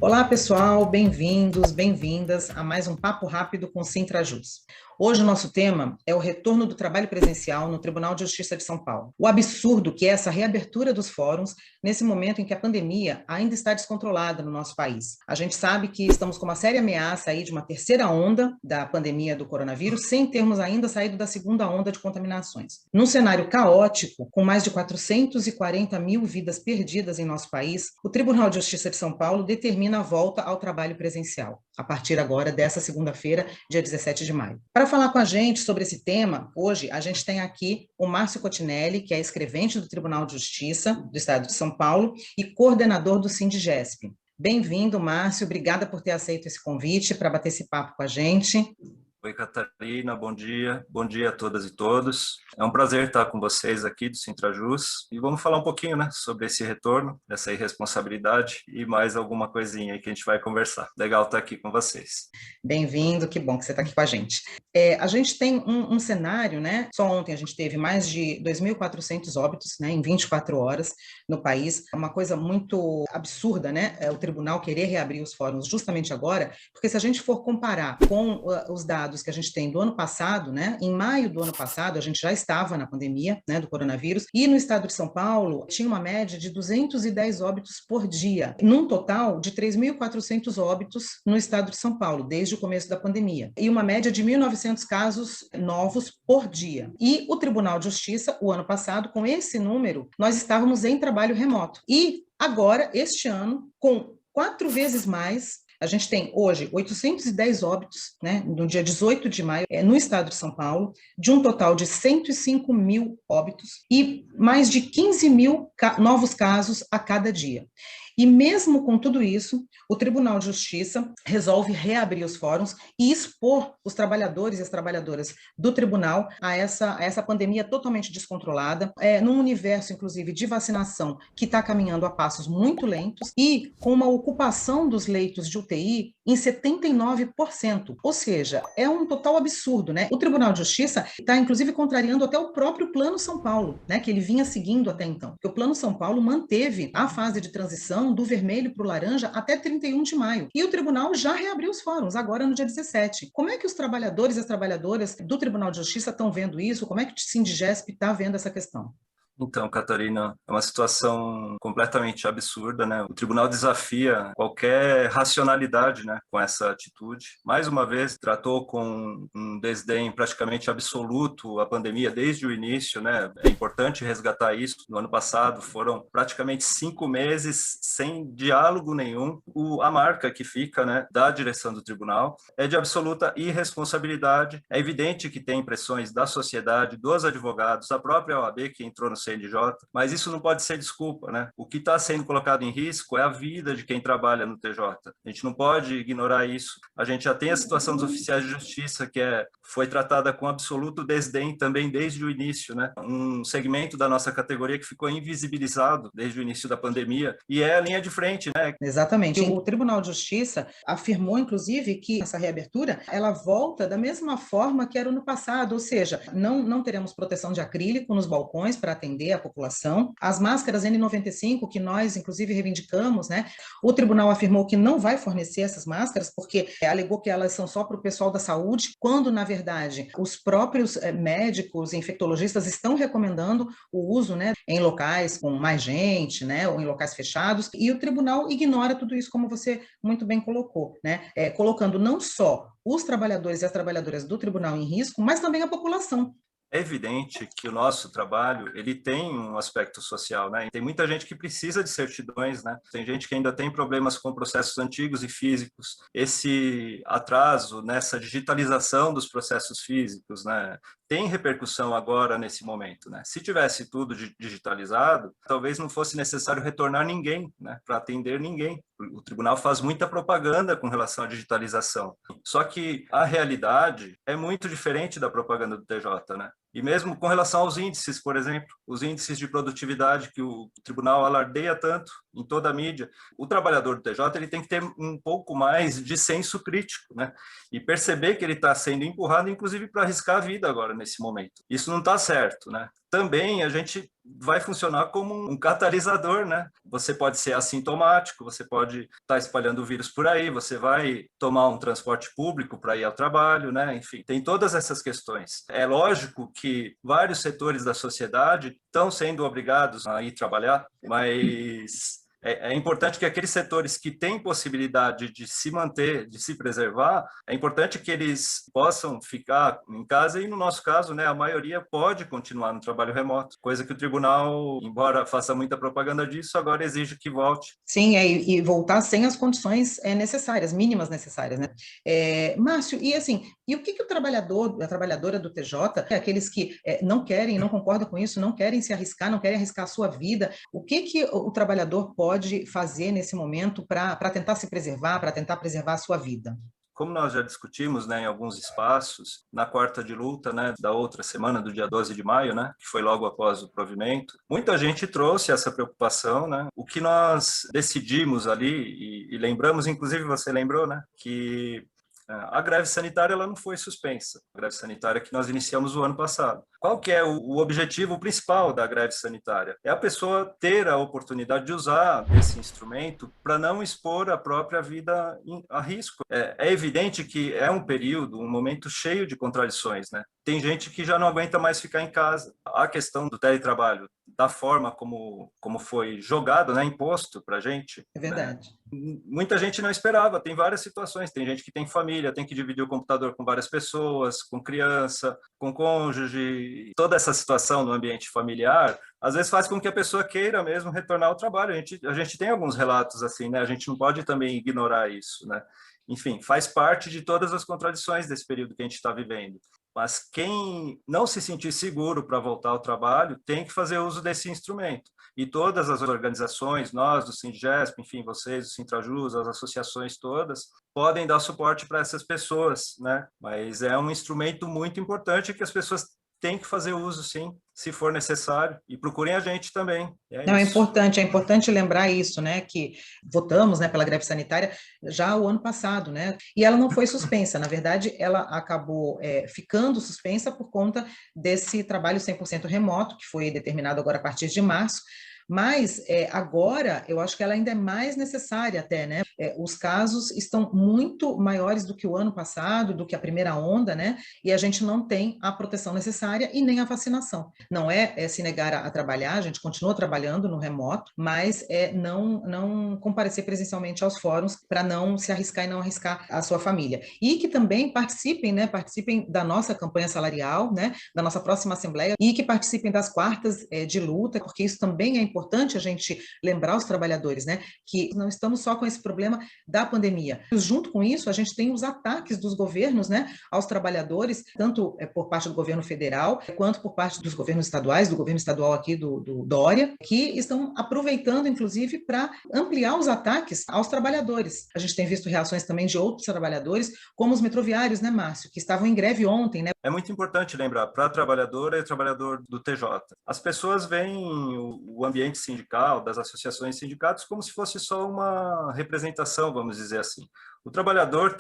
Olá, pessoal, bem-vindos, bem-vindas a mais um Papo Rápido com Sintrajus. Hoje o nosso tema é o retorno do trabalho presencial no Tribunal de Justiça de São Paulo. O absurdo que é essa reabertura dos fóruns nesse momento em que a pandemia ainda está descontrolada no nosso país. A gente sabe que estamos com uma séria ameaça aí de uma terceira onda da pandemia do coronavírus, sem termos ainda saído da segunda onda de contaminações. Num cenário caótico, com mais de 440 mil vidas perdidas em nosso país, o Tribunal de Justiça de São Paulo determina a volta ao trabalho presencial, a partir agora dessa segunda-feira, dia 17 de maio. Para falar com a gente sobre esse tema, hoje a gente tem aqui o Márcio Cotinelli, que é escrevente do Tribunal de Justiça do Estado de São Paulo e coordenador do Sindigesp. Bem-vindo, Márcio, obrigada por ter aceito esse convite para bater esse papo com a gente. Oi, Catarina, bom dia a todas e todos. É um prazer estar com vocês aqui do Sintrajus e vamos falar um pouquinho, sobre esse retorno, dessa irresponsabilidade e mais alguma coisinha aí que a gente vai conversar. Legal estar aqui com vocês. Bem-vindo, que bom que você está aqui com a gente. A gente tem um cenário, só ontem a gente teve mais de 2.400 óbitos, em 24 horas no país, uma coisa muito absurda, o tribunal querer reabrir os fóruns justamente agora, porque se a gente for comparar com os dados que a gente tem do ano passado, em maio do ano passado, a gente já estava na pandemia, do coronavírus, e no estado de São Paulo tinha uma média de 210 óbitos por dia, num total de 3.400 óbitos no estado de São Paulo, desde o começo da pandemia, e uma média de 1.900 casos novos por dia. E o Tribunal de Justiça, o ano passado, com esse número, nós estávamos em trabalho remoto. E agora, este ano, com 4 vezes mais, a gente tem hoje 810 óbitos, no dia 18 de maio, no estado de São Paulo, de um total de 105 mil óbitos e mais de 15 mil novos casos a cada dia. E mesmo com tudo isso, o Tribunal de Justiça resolve reabrir os fóruns e expor os trabalhadores e as trabalhadoras do tribunal a essa pandemia totalmente descontrolada, num universo, inclusive, de vacinação que está caminhando a passos muito lentos e com uma ocupação dos leitos de UTI em 79%. Ou seja, é um total absurdo, O Tribunal de Justiça está, inclusive, contrariando até o próprio Plano São Paulo, que ele vinha seguindo até então. Porque o Plano São Paulo manteve a fase de transição do vermelho para o laranja até 31 de maio. E o tribunal já reabriu os fóruns, agora no dia 17. Como é que os trabalhadores e as trabalhadoras do Tribunal de Justiça estão vendo isso? Como é que o Sindigesp está vendo essa questão? Então, Catarina, é uma situação completamente absurda, O tribunal desafia qualquer racionalidade, com essa atitude. Mais uma vez, tratou com um desdém praticamente absoluto a pandemia desde o início, É importante resgatar isso. No ano passado, foram praticamente 5 meses sem diálogo nenhum. A marca que fica, da direção do tribunal é de absoluta irresponsabilidade. É evidente que tem pressões da sociedade, dos advogados, a própria OAB que entrou no CNJ, mas isso não pode ser desculpa, O que está sendo colocado em risco é a vida de quem trabalha no TJ. A gente não pode ignorar isso. A gente já tem a situação dos oficiais de justiça, que foi tratada com absoluto desdém também desde o início, Um segmento da nossa categoria que ficou invisibilizado desde o início da pandemia, e é a linha de frente, Exatamente. O Tribunal de Justiça afirmou, inclusive, que essa reabertura, ela volta da mesma forma que era no passado, ou seja, não teremos proteção de acrílico nos balcões para atender a população. As máscaras N95, que nós, inclusive, reivindicamos, O tribunal afirmou que não vai fornecer essas máscaras, porque alegou que elas são só para o pessoal da saúde, quando, na verdade, os próprios médicos e infectologistas estão recomendando o uso, em locais com mais gente, ou em locais fechados, e o tribunal ignora tudo isso, como você muito bem colocou, colocando não só os trabalhadores e as trabalhadoras do tribunal em risco, mas também a população. É evidente que o nosso trabalho ele tem um aspecto social, Tem muita gente que precisa de certidões, Tem gente que ainda tem problemas com processos antigos e físicos. Esse atraso nessa digitalização dos processos físicos, tem repercussão agora nesse momento, Se tivesse tudo digitalizado, talvez não fosse necessário retornar ninguém, para atender ninguém. O tribunal faz muita propaganda com relação à digitalização. Só que a realidade é muito diferente da propaganda do TJ, E mesmo com relação aos índices, por exemplo, os índices de produtividade que o tribunal alardeia tanto em toda a mídia, o trabalhador do TJ ele tem que ter um pouco mais de senso crítico, E perceber que ele está sendo empurrado, inclusive, para arriscar a vida agora, nesse momento. Isso não está certo, também a gente vai funcionar como um catalisador, né? Você pode ser assintomático, você pode estar espalhando o vírus por aí, você vai tomar um transporte público para ir ao trabalho, né? Enfim, tem todas essas questões. É lógico que vários setores da sociedade estão sendo obrigados a ir trabalhar, mas é importante que aqueles setores que têm possibilidade de se manter, de se preservar, é importante que eles possam ficar em casa e, no nosso caso, né, a maioria pode continuar no trabalho remoto, coisa que o tribunal, embora faça muita propaganda disso, agora exige que volte. Sim, e voltar sem as condições necessárias, mínimas necessárias, né? Márcio, e assim, e o que o trabalhador, a trabalhadora do TJ, aqueles que não querem, não concordam com isso, não querem se arriscar, não querem arriscar a sua vida, o que o trabalhador pode fazer nesse momento para tentar se preservar, para tentar preservar a sua vida? Como nós já discutimos, né, em alguns espaços, na quarta de luta, né, da outra semana, do dia 12 de maio, né, que foi logo após o provimento, muita gente trouxe essa preocupação, né? O que nós decidimos ali, e lembramos, inclusive você lembrou, né, que a greve sanitária ela não foi suspensa, a greve sanitária que nós iniciamos o ano passado. Qual que é o objetivo principal da greve sanitária? É a pessoa ter a oportunidade de usar esse instrumento para não expor a própria vida a risco. É evidente que é um período, um momento cheio de contradições, né? Tem gente que já não aguenta mais ficar em casa. A questão do teletrabalho, da forma como foi jogado, né, imposto para a gente. É verdade. Né? Muita gente não esperava, tem várias situações. Tem gente que tem família, tem que dividir o computador com várias pessoas, com criança, com cônjuge. Toda essa situação no ambiente familiar, às vezes faz com que a pessoa queira mesmo retornar ao trabalho. A gente tem alguns relatos assim, né? A gente não pode também ignorar isso, né? Enfim, faz parte de todas as contradições desse período que a gente está vivendo. Mas quem não se sentir seguro para voltar ao trabalho tem que fazer uso desse instrumento. E todas as organizações, nós do Sindigesp, enfim, vocês, o Sintrajus, as associações todas, podem dar suporte para essas pessoas, né? Mas é um instrumento muito importante que as pessoas têm que fazer uso, sim, se for necessário, e procurem a gente também. Não, é importante lembrar isso, né, que votamos, né, pela greve sanitária já o ano passado, né, e ela não foi suspensa, na verdade, ela acabou ficando suspensa por conta desse trabalho 100% remoto, que foi determinado agora a partir de março, mas agora eu acho que ela ainda é mais necessária até, né? Os casos estão muito maiores do que o ano passado, do que a primeira onda, né? E a gente não tem a proteção necessária e nem a vacinação. Não é se negar a trabalhar, a gente continua trabalhando no remoto, mas não comparecer presencialmente aos fóruns para não se arriscar e não arriscar a sua família. E que também participem, né? Participem da nossa campanha salarial, né? Da nossa próxima assembleia e que participem das quartas de luta, porque isso também é importante a gente lembrar os trabalhadores, né, que não estamos só com esse problema da pandemia. Junto com isso, a gente tem os ataques dos governos, né, aos trabalhadores, tanto por parte do governo federal, quanto por parte dos governos estaduais, do governo estadual aqui do Dória, que estão aproveitando, inclusive, para ampliar os ataques aos trabalhadores. A gente tem visto reações também de outros trabalhadores, como os metroviários, né, Márcio, que estavam em greve ontem, né? É muito importante lembrar, para a trabalhadora e trabalhador do TJ, as pessoas veem o ambiente sindical, das associações e sindicatos, como se fosse só uma representação, vamos dizer assim. O trabalhador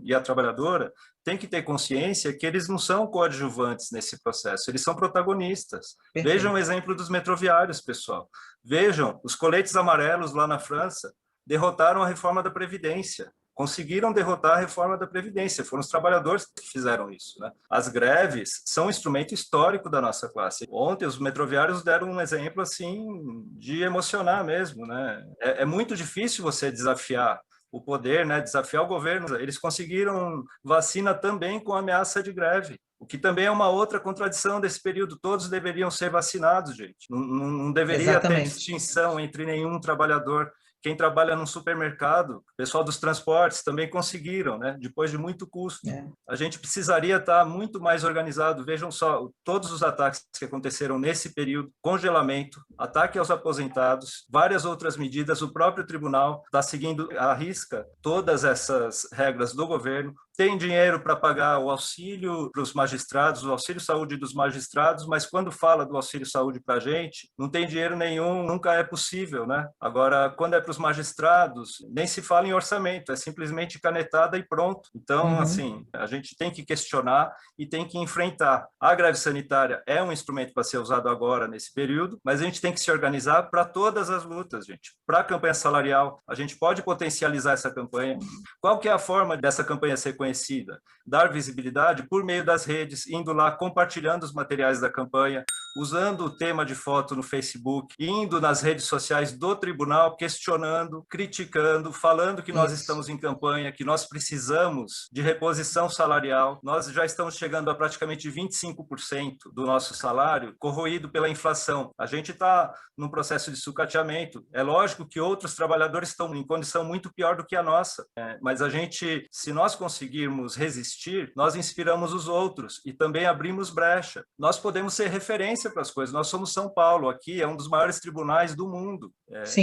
e a trabalhadora tem que ter consciência que eles não são coadjuvantes nesse processo, eles são protagonistas. Perfeito. Vejam o exemplo dos metroviários, pessoal. Vejam, os coletes amarelos lá na França derrotaram a reforma da Previdência. Conseguiram derrotar a reforma da Previdência. Foram os trabalhadores que fizeram isso, né? As greves são um instrumento histórico da nossa classe. Ontem, os metroviários deram um exemplo, assim, de emocionar mesmo, né? É muito difícil você desafiar o poder, né? Desafiar o governo. Eles conseguiram vacina também com ameaça de greve, o que também é uma outra contradição desse período. Todos deveriam ser vacinados, gente. Não deveria ter distinção entre nenhum trabalhador. Quem trabalha num supermercado, o pessoal dos transportes também conseguiram, né? Depois de muito custo. A gente precisaria estar muito mais organizado. Vejam só, todos os ataques que aconteceram nesse período, congelamento, ataque aos aposentados, várias outras medidas, o próprio tribunal está seguindo à risca todas essas regras do governo, tem dinheiro para pagar o auxílio para os magistrados, o auxílio saúde dos magistrados, mas quando fala do auxílio saúde para a gente, não tem dinheiro nenhum, nunca é possível, né? Agora, quando é para os magistrados, nem se fala em orçamento, é simplesmente canetada e pronto. Então, assim, a gente tem que questionar e tem que enfrentar. A greve sanitária é um instrumento para ser usado agora, nesse período, mas a gente tem que se organizar para todas as lutas, gente. Para a campanha salarial, a gente pode potencializar essa campanha. Qual que é a forma dessa campanha ser conhecida? Dar visibilidade por meio das redes, indo lá, compartilhando os materiais da campanha, usando o tema de foto no Facebook, indo nas redes sociais do tribunal, questionando, criticando, falando que nós estamos em campanha, que nós precisamos de reposição salarial. Nós já estamos chegando a praticamente 25% do nosso salário corroído pela inflação. A gente está num processo de sucateamento. É lógico que outros trabalhadores estão em condição muito pior do que a nossa, mas a gente, se nós conseguirmos resistir, nós inspiramos os outros e também abrimos brecha. Nós podemos ser referência para as coisas. Nós somos São Paulo, aqui é um dos maiores tribunais do mundo.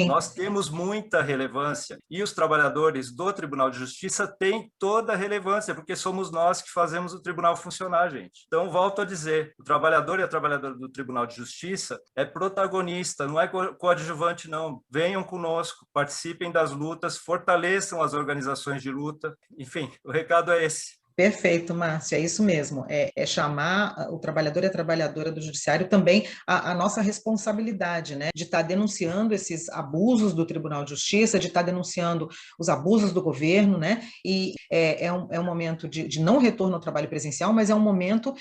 Nós temos muita relevância e os trabalhadores do Tribunal de Justiça têm toda a relevância, porque somos nós que fazemos o tribunal funcionar, gente. Então, volto a dizer, o trabalhador e a trabalhadora do Tribunal de Justiça é protagonista, não é coadjuvante, não. Venham conosco, participem das lutas, fortaleçam as organizações de luta. Enfim, o recado é esse. Perfeito, Márcia, é isso mesmo, é chamar o trabalhador e a trabalhadora do judiciário também a nossa responsabilidade, né, de estar denunciando esses abusos do Tribunal de Justiça, de estar denunciando os abusos do governo, né, e é um momento de não retorno ao trabalho presencial, mas é um momento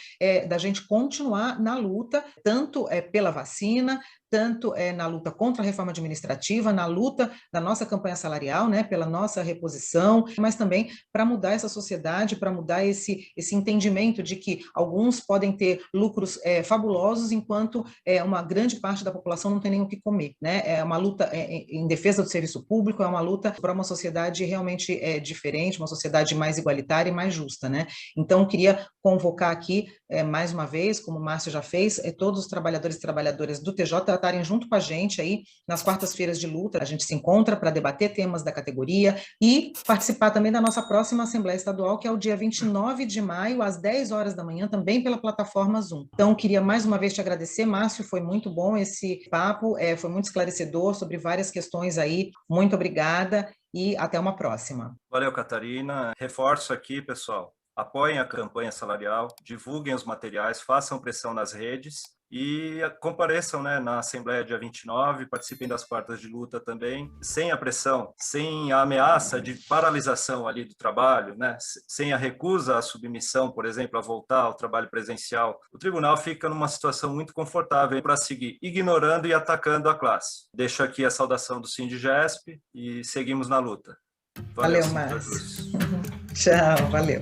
da gente continuar na luta, tanto pela vacina, tanto na luta contra a reforma administrativa, na luta da nossa campanha salarial, né, pela nossa reposição, mas também para mudar essa sociedade, para mudar esse entendimento de que alguns podem ter lucros fabulosos, enquanto uma grande parte da população não tem nem o que comer, né? É uma luta em defesa do serviço público, é uma luta para uma sociedade realmente diferente, uma sociedade mais igualitária e mais justa, né? Então, queria convocar aqui, mais uma vez, como o Márcio já fez, todos os trabalhadores e trabalhadoras do TJ estarem junto com a gente aí nas quartas-feiras de luta. A gente se encontra para debater temas da categoria e participar também da nossa próxima Assembleia Estadual, que é o dia 29 de maio, às 10 horas da manhã, também pela plataforma Zoom. Então, queria mais uma vez te agradecer, Márcio, foi muito bom esse papo, foi muito esclarecedor sobre várias questões aí. Muito obrigada e até uma próxima. Valeu, Catarina. Reforço aqui, pessoal. Apoiem a campanha salarial, divulguem os materiais, façam pressão nas redes e compareçam, né, na Assembleia dia 29, participem das quartas de luta também, sem a pressão, sem a ameaça de paralisação ali do trabalho, né, sem a recusa à submissão, por exemplo, a voltar ao trabalho presencial. O tribunal fica numa situação muito confortável para seguir ignorando e atacando a classe. Deixo aqui a saudação do Sindigesp e seguimos na luta. Valeu, Márcio. Tchau, valeu.